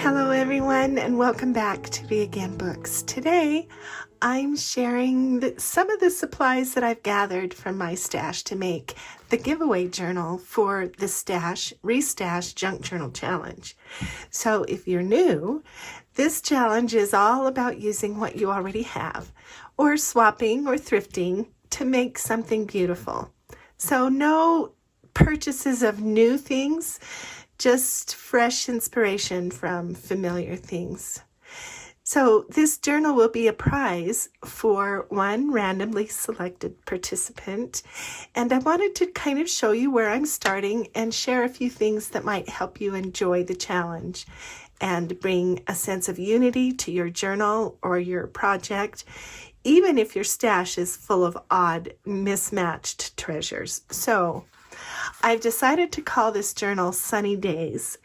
Hello everyone, and welcome back to Be Again Books. Today I'm sharing some of the supplies that I've gathered from my stash to make the giveaway journal for the Restash Junk Journal Challenge. So if you're new, this challenge is all about using what you already have or swapping or thrifting to make something beautiful. So no purchases of new things, just fresh inspiration from familiar things. So this journal will be a prize for one randomly selected participant. And I wanted to kind of show you where I'm starting and share a few things that might help you enjoy the challenge and bring a sense of unity to your journal or your project, even if your stash is full of odd, mismatched treasures. So I've decided to call this journal Sunny Days.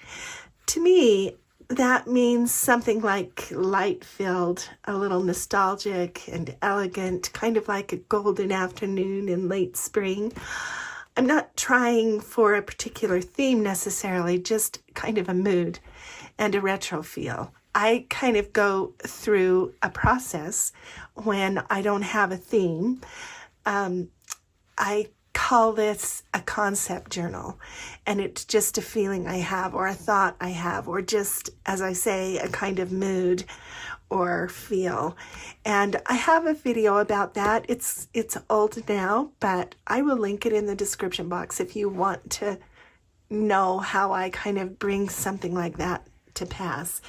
To me, that means something like light-filled, a little nostalgic and elegant, kind of like a golden afternoon in late spring. I'm not trying for a particular theme necessarily, just kind of a mood and a retro feel. I kind of go through a process when I don't have a theme. I call this a concept journal, and it's just a feeling I have or a thought I have, or just, as I say, a kind of mood or feel. And I have a video about that. It's old now, but I will link it in the description box if you want to know how I kind of bring something like that to pass.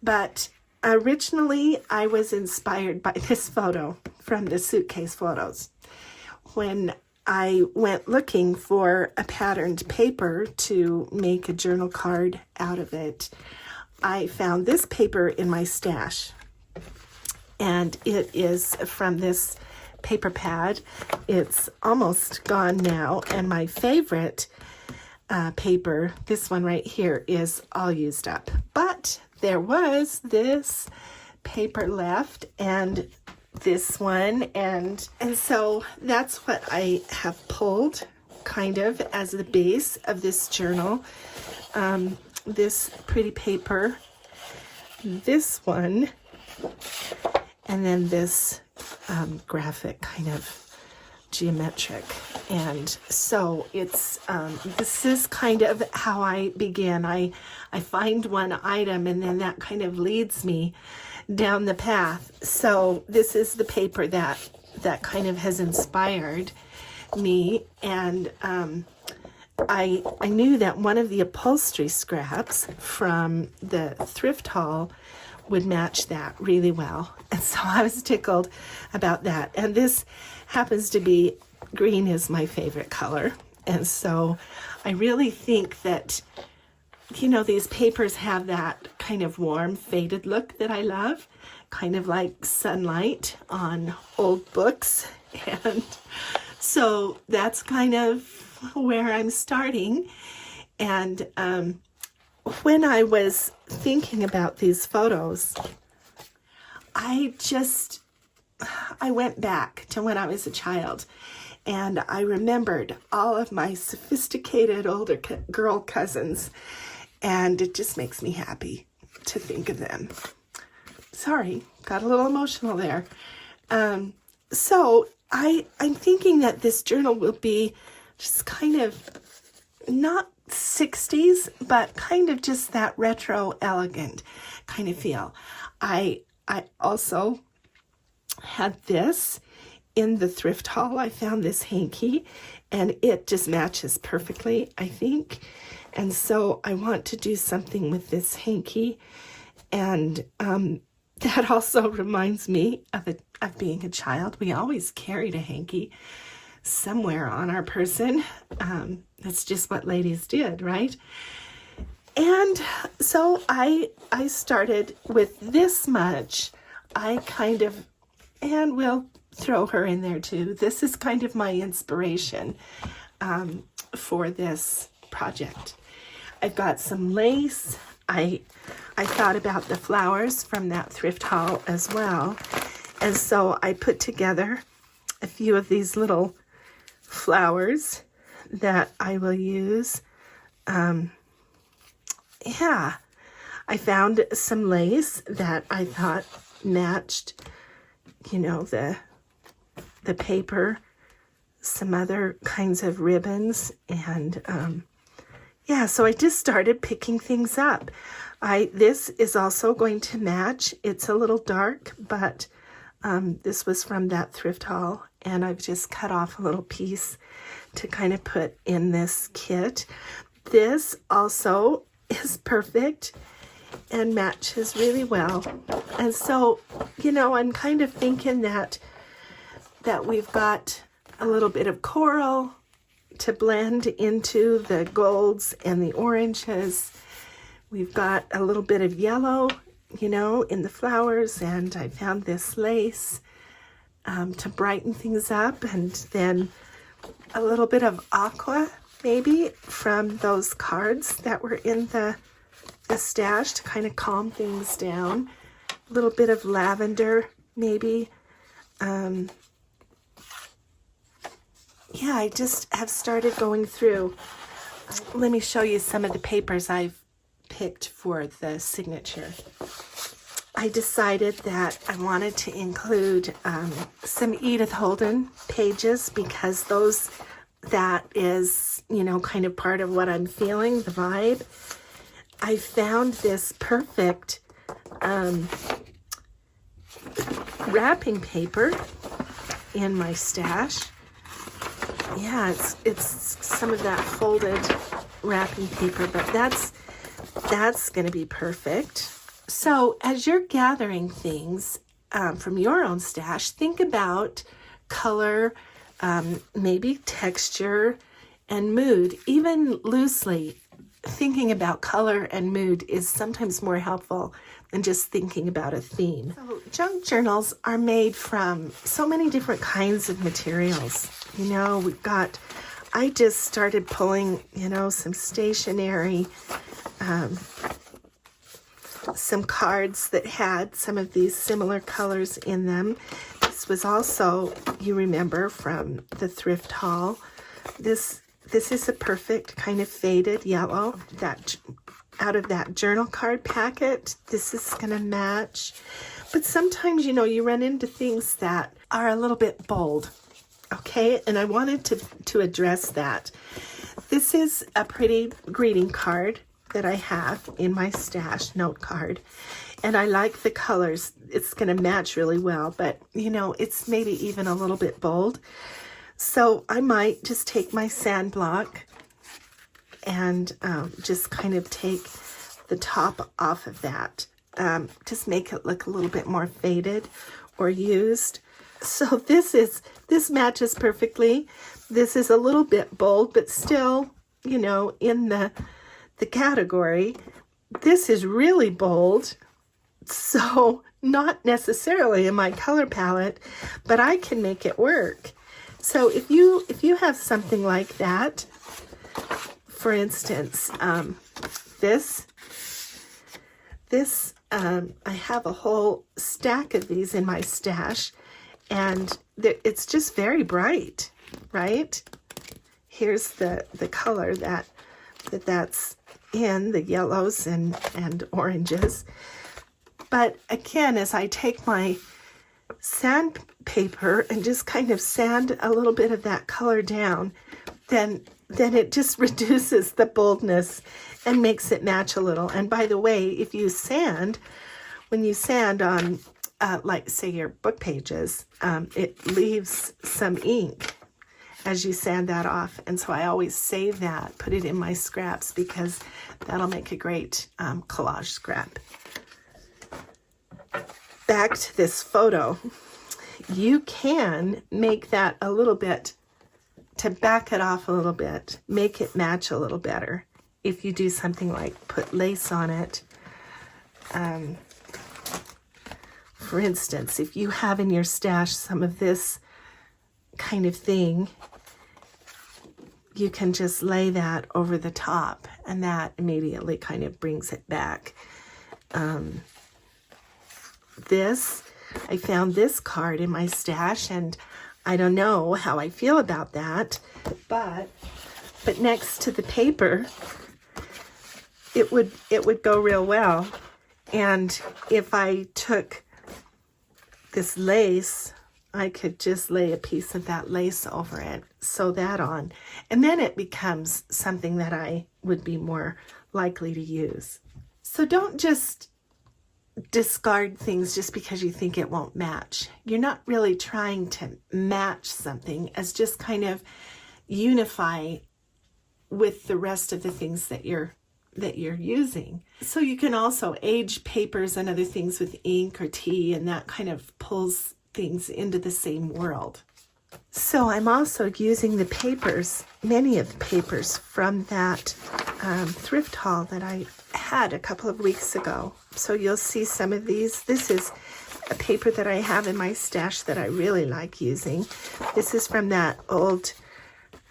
But originally I was inspired by this photo from the suitcase photos. When I went looking for a patterned paper to make a journal card out of it, I found this paper in my stash. And it is from this paper pad. It's almost gone now. And my favorite paper, this one right here, is all used up. But there was this paper left, and this one, and so that's what I have pulled kind of as the base of this journal. This pretty paper, this one, and then this graphic kind of geometric. And so it's this is kind of how I begin. I find one item, and then that kind of leads me down the path. So this is the paper that kind of has inspired me. And I knew that one of the upholstery scraps from the thrift haul would match that really well. And so I was tickled about that. And this happens to be, green is my favorite color. And so I really think that, you know, these papers have that kind of warm, faded look that I love, kind of like sunlight on old books. And so that's kind of where I'm starting. And when I was thinking about these photos, I went back to when I was a child, and I remembered all of my sophisticated older girl cousins, and it just makes me happy to think of them. Sorry, got a little emotional there. So I'm thinking that this journal will be just kind of not 60s, but kind of just that retro, elegant kind of feel. I also had this in the thrift haul. I found this hanky, and it just matches perfectly, I think. And so I want to do something with this hanky. And that also reminds me of being a child. We always carried a hanky somewhere on our person. That's just what ladies did, right? And so I started with this much. And we'll throw her in there too. This is kind of my inspiration for this project. I've got some lace. I thought about the flowers from that thrift haul as well. And so I put together a few of these little flowers that I will use. I found some lace that I thought matched, you know, the paper, some other kinds of ribbons, and yeah, so I just started picking things up. This is also going to match. It's a little dark, but this was from that thrift haul, and I've just cut off a little piece to kind of put in this kit. This also is perfect and matches really well. And so, you know, I'm kind of thinking that we've got a little bit of coral to blend into the golds and the oranges. We've got a little bit of yellow, you know, in the flowers, and I found this lace to brighten things up, and then a little bit of aqua maybe from those cards that were in the stash to kind of calm things down. A little bit of lavender maybe. Yeah, I just have started going through. Let me show you some of the papers I've picked for the signature. I decided that I wanted to include some Edith Holden pages because that is, you know, kind of part of what I'm feeling, the vibe. I found this perfect wrapping paper in my stash. Yeah, it's some of that folded wrapping paper, but that's going to be perfect. So as you're gathering things from your own stash, think about color, maybe texture, and mood. Even loosely thinking about color and mood is sometimes more helpful than just thinking about a theme. So junk journals are made from so many different kinds of materials. You know, I just started pulling, you know, some stationery, some cards that had some of these similar colors in them. This was also, you remember, from the thrift haul. This is a perfect kind of faded yellow that out of that journal card packet. This is going to match. But sometimes, you know, you run into things that are a little bit bold. Okay, and I wanted to address that. This is a pretty greeting card that I have in my stash, note card, and I like the colors. It's going to match really well, but you know, it's maybe even a little bit bold. So I might just take my sand block and just kind of take the top off of that. Just make it look a little bit more faded or used. So this matches perfectly. This is a little bit bold, but still, you know, in the category. This is really bold, so not necessarily in my color palette, but I can make it work. So if you have something like that, for instance, this I have a whole stack of these in my stash, and it's just very bright, right? Here's the color that's in, the yellows and oranges. But again, as I take my sandpaper and just kind of sand a little bit of that color down, then it just reduces the boldness and makes it match a little. And by the way, if you sand, when you sand on, like say your book pages, it leaves some ink as you sand that off. And so I always save that, put it in my scraps, because that'll make a great collage scrap. Back to this photo. You can make that a little bit, to back it off a little bit, make it match a little better. If you do something like put lace on it. For instance, if you have in your stash some of this kind of thing, you can just lay that over the top, and that immediately kind of brings it back. I found this card in my stash, and I don't know how I feel about that, but next to the paper, it would go real well. And if I took this lace, I could just lay a piece of that lace over it, sew that on, and then it becomes something that I would be more likely to use. So don't just discard things just because you think it won't match. You're not really trying to match something, as just kind of unify with the rest of the things that you're using. So you can also age papers and other things with ink or tea, and that kind of pulls things into the same world. So I'm also using the papers, many of the papers from that thrift haul that I had a couple of weeks ago. So you'll see some of these. This is a paper that I have in my stash that I really like using. This is from that old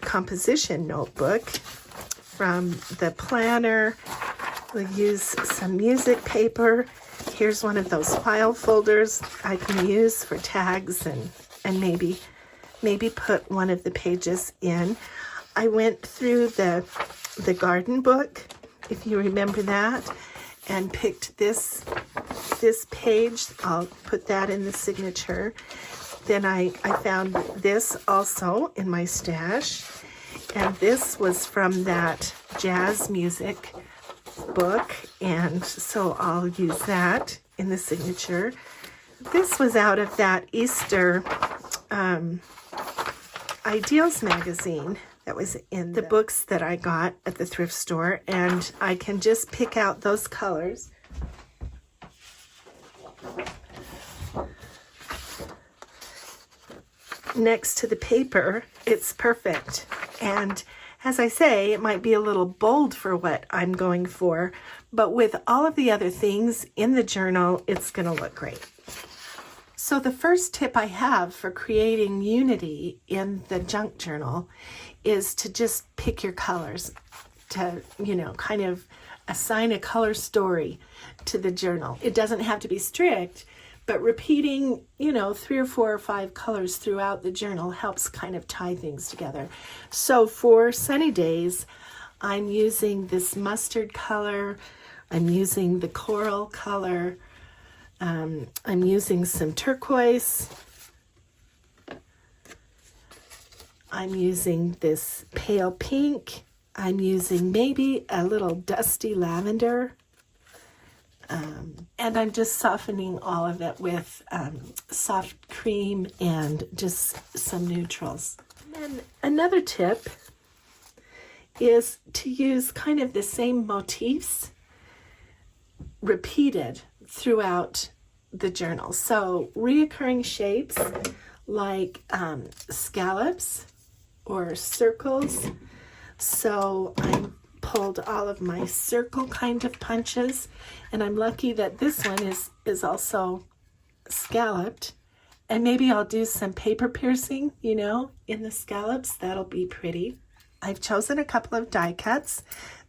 composition notebook from the planner. We'll use some music paper. Here's one of those file folders I can use for tags and maybe put one of the pages in. I went through the garden book, if you remember that, and picked this page. I'll put that in the signature. Then I found this also in my stash, and this was from that jazz music book, and so I'll use that in the signature. This was out of that Easter Ideals magazine that was in the books that I got at the thrift store, and I can just pick out those colors. Next to the paper, it's perfect. And as I say, it might be a little bold for what I'm going for, but with all of the other things in the journal, it's going to look great. So the first tip I have for creating unity in the junk journal is to just pick your colors, to, kind of assign a color story to the journal. It doesn't have to be strict, but repeating, 3 or 4 or 5 colors throughout the journal helps kind of tie things together. So for sunny days, I'm using this mustard color. I'm using the coral color. I'm using some turquoise. I'm using this pale pink. I'm using maybe a little dusty lavender. And I'm just softening all of it with soft cream and just some neutrals. And another tip is to use kind of the same motifs repeated throughout the journal. So reoccurring shapes like scallops or circles. So I pulled all of my circle kind of punches, and I'm lucky that this one is also scalloped. And maybe I'll do some paper piercing, in the scallops. That'll be pretty. I've chosen a couple of die cuts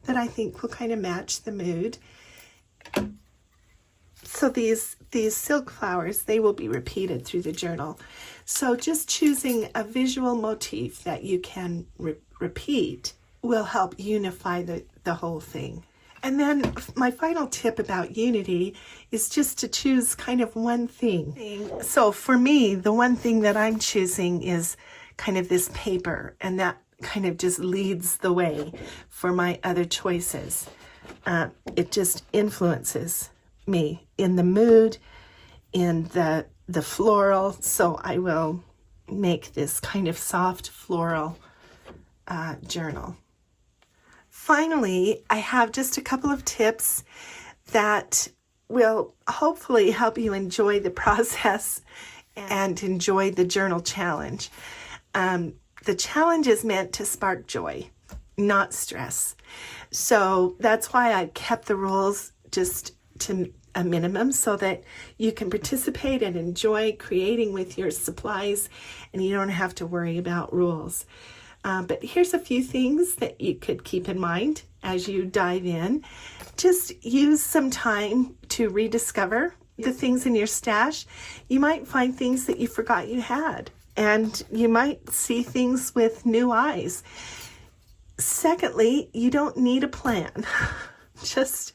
that I think will kind of match the mood. So these silk flowers, they will be repeated through the journal. So just choosing a visual motif that you can repeat will help unify the whole thing. And then my final tip about unity is just to choose kind of one thing. So for me, the one thing that I'm choosing is kind of this paper, and that kind of just leads the way for my other choices. It just influences me in the mood, in the floral. So I will make this kind of soft floral journal. Finally, I have just a couple of tips that will hopefully help you enjoy the process and enjoy the journal challenge. The challenge is meant to spark joy, not stress. So that's why I kept the rules just to a minimum so that you can participate and enjoy creating with your supplies, and you don't have to worry about rules. But here's a few things that you could keep in mind as you dive in. Just use some time to rediscover the things in your stash. You might find things that you forgot you had, and you might see things with new eyes. Secondly, you don't need a plan Just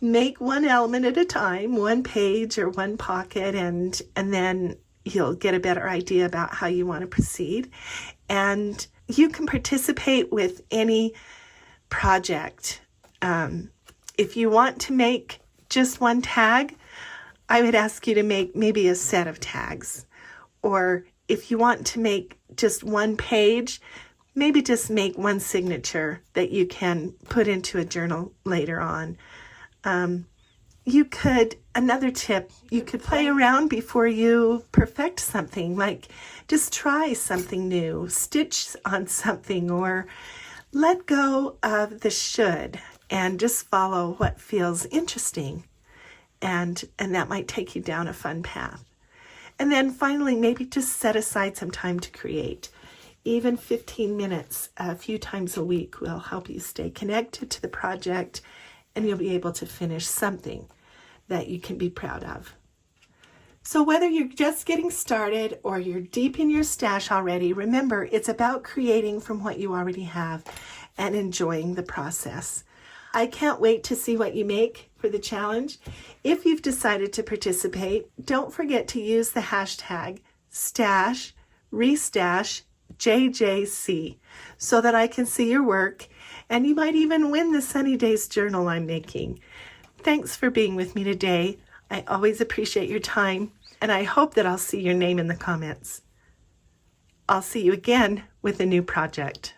make one element at a time, one page or one pocket, and then you'll get a better idea about how you want to proceed. And you can participate with any project. If you want to make just one tag, I would ask you to make maybe a set of tags. Or if you want to make just one page, maybe just make one signature that you can put into a journal later on. Another tip, you could play around before you perfect something, like just try something new, stitch on something, or let go of the should and just follow what feels interesting. And that might take you down a fun path. And then finally, maybe just set aside some time to create. Even 15 minutes a few times a week will help you stay connected to the project, and you'll be able to finish something that you can be proud of. So whether you're just getting started or you're deep in your stash already, remember, it's about creating from what you already have and enjoying the process. I can't wait to see what you make for the challenge. If you've decided to participate, don't forget to use the hashtag #RestashJJC so that I can see your work, and you might even win the Sunny Days journal I'm making. Thanks for being with me today. I always appreciate your time, and I hope that I'll see your name in the comments. I'll see you again with a new project.